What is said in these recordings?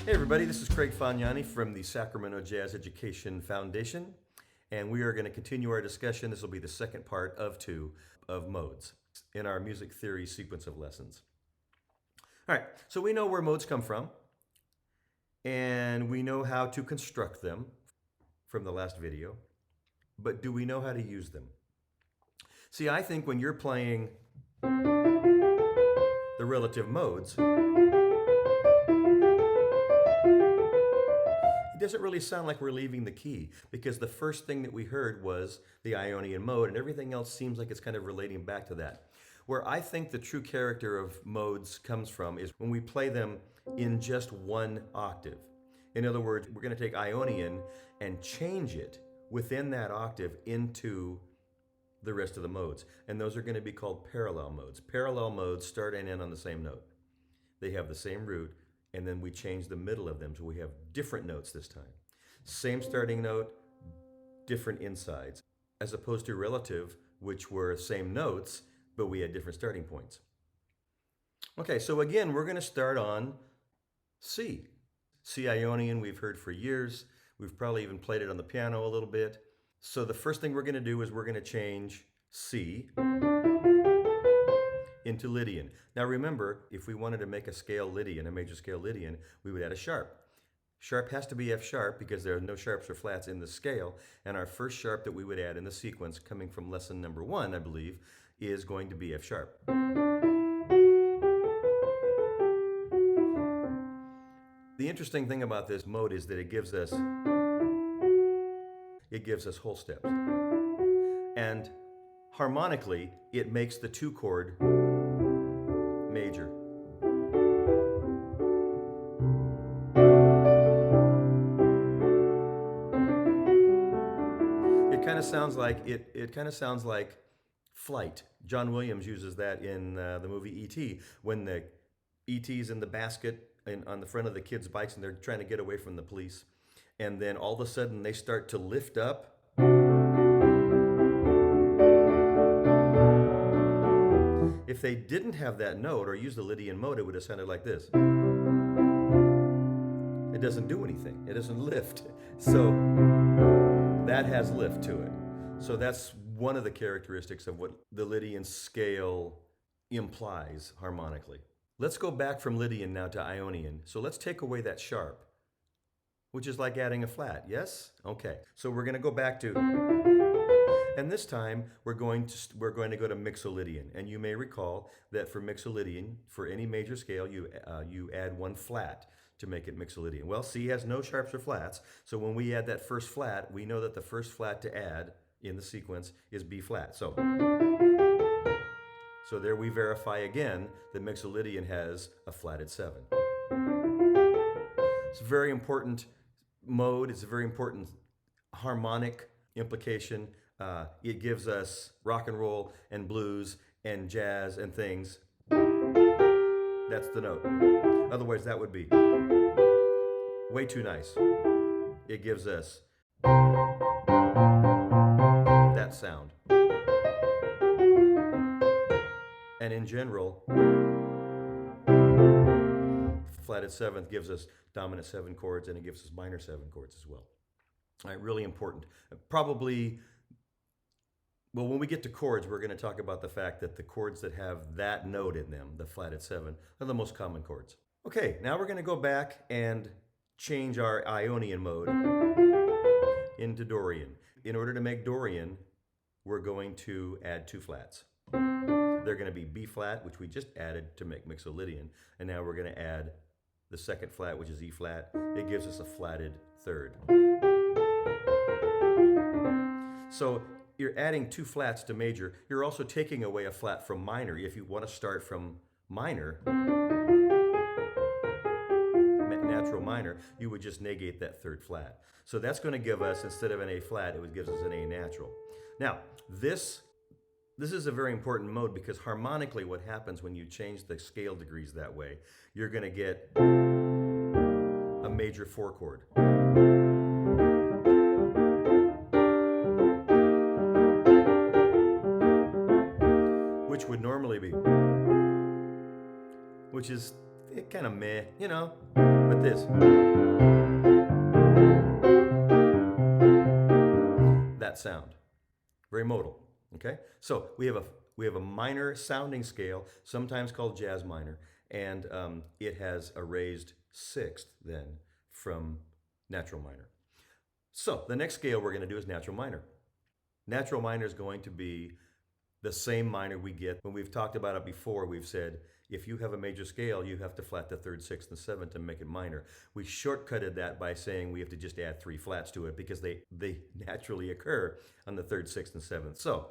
Hey everybody, this is Craig Faniani from the Sacramento Jazz Education Foundation, and we are going to continue our discussion. This will be the second part of 2 of modes in our music theory sequence of lessons. All right, so we know where modes come from, and we know how to construct them from the last video, but do we know how to use them? See, I think when you're playing the relative modes, it doesn't really sound like we're leaving the key, because the first thing that we heard was the Ionian mode, and everything else seems like it's kind of relating back to that. Where I think the true character of modes comes from is when we play them in just one octave. In other words, we're going to take Ionian and change it within that octave into the rest of the modes. And those are going to be called parallel modes. Parallel modes start and end on the same note. They have the same root, and then we change the middle of them so we have different notes this time. Same starting note, different insides, as opposed to relative, which were same notes, but we had different starting points. Okay, so again, we're going to start on C. C Ionian we've heard for years. We've probably even played it on the piano a little bit. So the first thing we're going to do is we're going to change C into Lydian. Now remember, if we wanted to make a scale Lydian, a major scale Lydian, we would add a sharp. Sharp has to be F sharp because there are no sharps or flats in the scale, and our first sharp that we would add in the sequence, coming from lesson number 1, I believe, is going to be F sharp. The interesting thing about this mode is that it gives us whole steps. And harmonically, it makes the 2 chord major. It kind of sounds like flight. John Williams uses that in the movie E.T. when the E.T.'s in the basket on the front of the kids' bikes and they're trying to get away from the police. And then all of a sudden they start to lift up. If they didn't have that note or use the Lydian mode, it would have sounded like this. It doesn't do anything. It doesn't lift. So that has lift to it. So that's one of the characteristics of what the Lydian scale implies harmonically. Let's go back from Lydian now to Ionian. So let's take away that sharp, which is like adding a flat, yes? Okay, so we're going to go back to, and this time we're going to go to Mixolydian. And you may recall that for Mixolydian, for any major scale, you add 1 flat to make it Mixolydian. Well, C has no sharps or flats, so when we add that first flat, we know that the first flat to add in the sequence is B flat. So there we verify again that Mixolydian has a flatted 7. It's a very important mode. It's a very important harmonic implication. It gives us rock and roll and blues and jazz and things. That's the note. Otherwise, that would be way too nice. It gives us that sound. And in general, flatted 7th gives us dominant 7 chords, and it gives us minor 7 chords as well. All right, really important. Probably, well, when we get to chords, we're going to talk about the fact that the chords that have that note in them, the flatted 7, are the most common chords. Okay, now we're going to go back and change our Ionian mode into Dorian. In order to make Dorian, we're going to add 2 flats. They're going to be B flat, which we just added to make Mixolydian, and now we're going to add the second flat, which is E flat. It gives us a flatted 3rd. So you're adding 2 flats to major. You're also taking away a flat from minor. If you want to start from minor, natural minor, you would just negate that 3rd flat. So that's going to give us, instead of an A flat, it gives us an A natural. Now, this is a very important mode because harmonically what happens when you change the scale degrees that way, you're going to get a major 4 chord. Which would normally be, which is kind of meh, you know, about this? That sound. Very modal. Okay? So we have a minor sounding scale, sometimes called jazz minor, and it has a raised sixth then from natural minor. So the next scale we're going to do is natural minor. Natural minor is going to be the same minor we get. When we've talked about it before, we've said if you have a major scale, you have to flat the third, sixth, and seventh to make it minor. We shortcutted that by saying we have to just add 3 flats to it because they naturally occur on the third, sixth, and seventh. So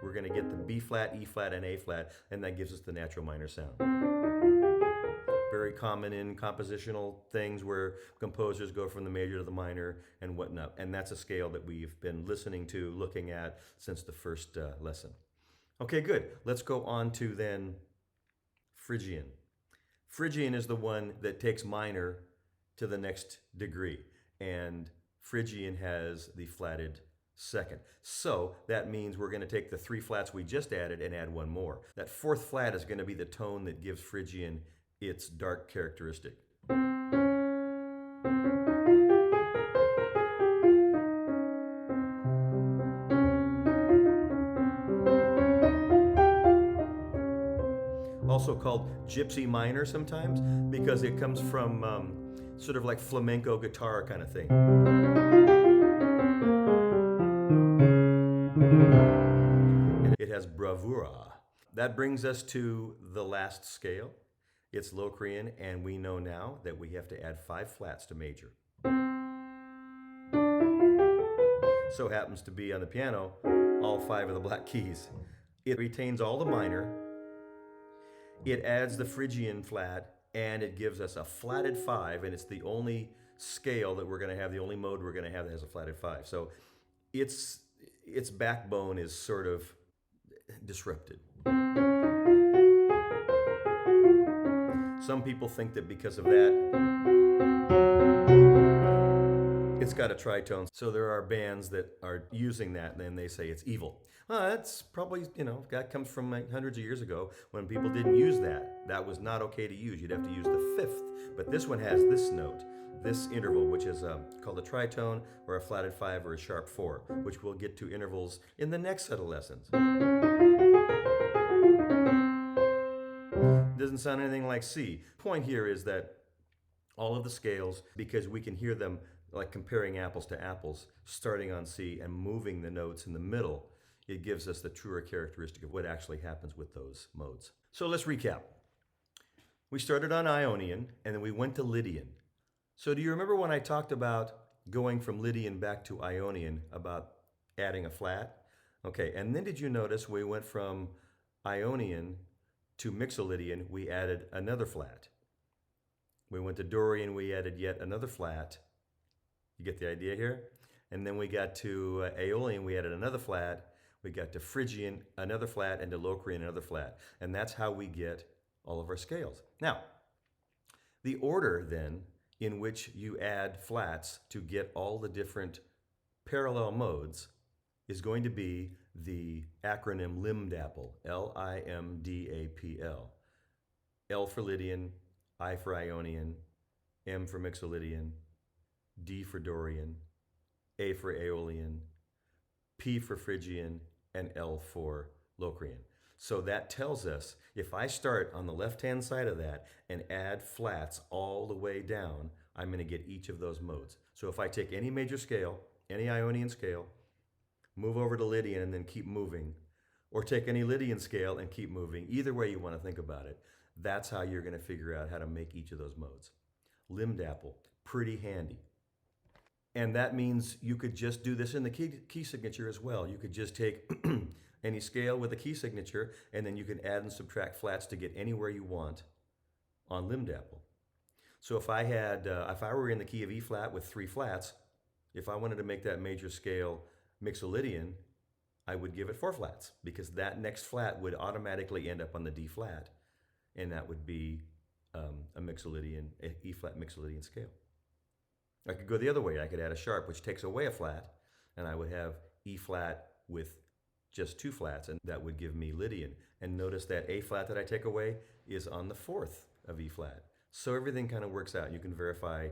we're going to get the B flat, E flat, and A flat, and that gives us the natural minor sound. Very common in compositional things where composers go from the major to the minor and whatnot. And that's a scale that we've been listening to, looking at since the first lesson. Okay, good. Let's go on to then Phrygian. Phrygian is the one that takes minor to the next degree. And Phrygian has the flatted second. So that means we're going to take the 3 flats we just added and add 1 more. That 4th flat is going to be the tone that gives Phrygian its dark characteristic. Also called gypsy minor sometimes because it comes from sort of like flamenco guitar kind of thing. And it has bravura. That brings us to the last scale. It's Locrian, and we know now that we have to add 5 flats to major. So happens to be on the piano, all 5 of the black keys. It retains all the minor, it adds the Phrygian flat, and it gives us a flatted 5, and it's the only scale that we're going to have, the only mode we're going to have that has a flatted 5. So its backbone is sort of disrupted. Some people think that because of that, it's got a tritone. So there are bands that are using that and then they say it's evil. Well, that's probably, that comes from hundreds of years ago when people didn't use that. That was not okay to use. You'd have to use the 5th. But this one has this note, this interval, which is called a tritone or a flatted 5 or a sharp 4, which we'll get to intervals in the next set of lessons. Doesn't sound anything like C. Point here is that all of the scales, because we can hear them like comparing apples to apples, starting on C and moving the notes in the middle, it gives us the truer characteristic of what actually happens with those modes. So let's recap. We started on Ionian, and then we went to Lydian. So do you remember when I talked about going from Lydian back to Ionian, about adding a flat? Okay, and then did you notice we went from Ionian to Mixolydian, we added another flat. We went to Dorian, we added yet another flat. You get the idea here? And then we got to Aeolian, we added another flat. We got to Phrygian, another flat, and to Locrian, another flat. And that's how we get all of our scales. Now, the order then in which you add flats to get all the different parallel modes is going to be the acronym LIMDAPL, L-I-M-D-A-P-L. L for Lydian, I for Ionian, M for Mixolydian, D for Dorian, A for Aeolian, P for Phrygian, and L for Locrian. So that tells us if I start on the left-hand side of that and add flats all the way down, I'm going to get each of those modes. So if I take any major scale, any Ionian scale, move over to Lydian and then keep moving, or take any Lydian scale and keep moving, either way you want to think about it, that's how you're going to figure out how to make each of those modes. LIMDAPL, pretty handy. And that means you could just do this in the key signature as well. You could just take any scale with a key signature, and then you can add and subtract flats to get anywhere you want on LIMDAPL. So if I were in the key of E flat with 3 flats, if I wanted to make that major scale Mixolydian, I would give it 4 flats because that next flat would automatically end up on the D flat, and that would be a Mixolydian, E flat Mixolydian scale. I could go the other way. I could add a sharp, which takes away a flat, and I would have E flat with just 2 flats, and that would give me Lydian. And notice that A flat that I take away is on the 4th of E flat. So everything kind of works out. You can verify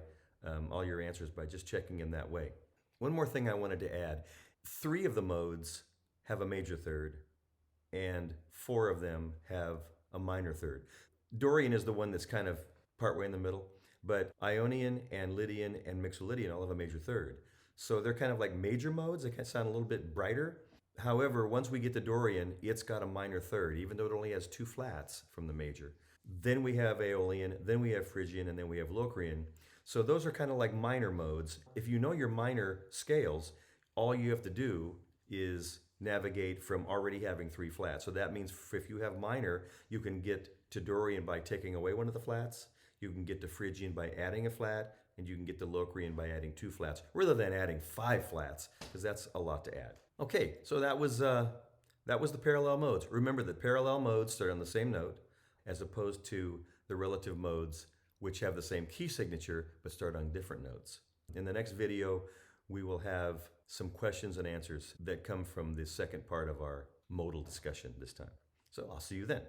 all your answers by just checking in that way. One more thing I wanted to add. 3 of the modes have a major third, and 4 of them have a minor third. Dorian is the one that's kind of partway in the middle, but Ionian and Lydian and Mixolydian all have a major third. So they're kind of like major modes. They kind of sound a little bit brighter. However, once we get to Dorian, it's got a minor third, even though it only has 2 flats from the major. Then we have Aeolian, then we have Phrygian, and then we have Locrian. So those are kind of like minor modes. If you know your minor scales, all you have to do is navigate from already having 3 flats. So that means if you have minor, you can get to Dorian by taking away one of the flats, you can get to Phrygian by adding a flat, and you can get to Locrian by adding 2 flats, rather than adding 5 flats, because that's a lot to add. Okay, so that was the parallel modes. Remember that parallel modes start on the same note, as opposed to the relative modes, which have the same key signature but start on different notes. In the next video, we will have some questions and answers that come from the second part of our modal discussion this time. So I'll see you then.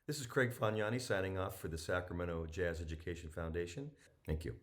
This is Craig Faniani signing off for the Sacramento Jazz Education Foundation. Thank you.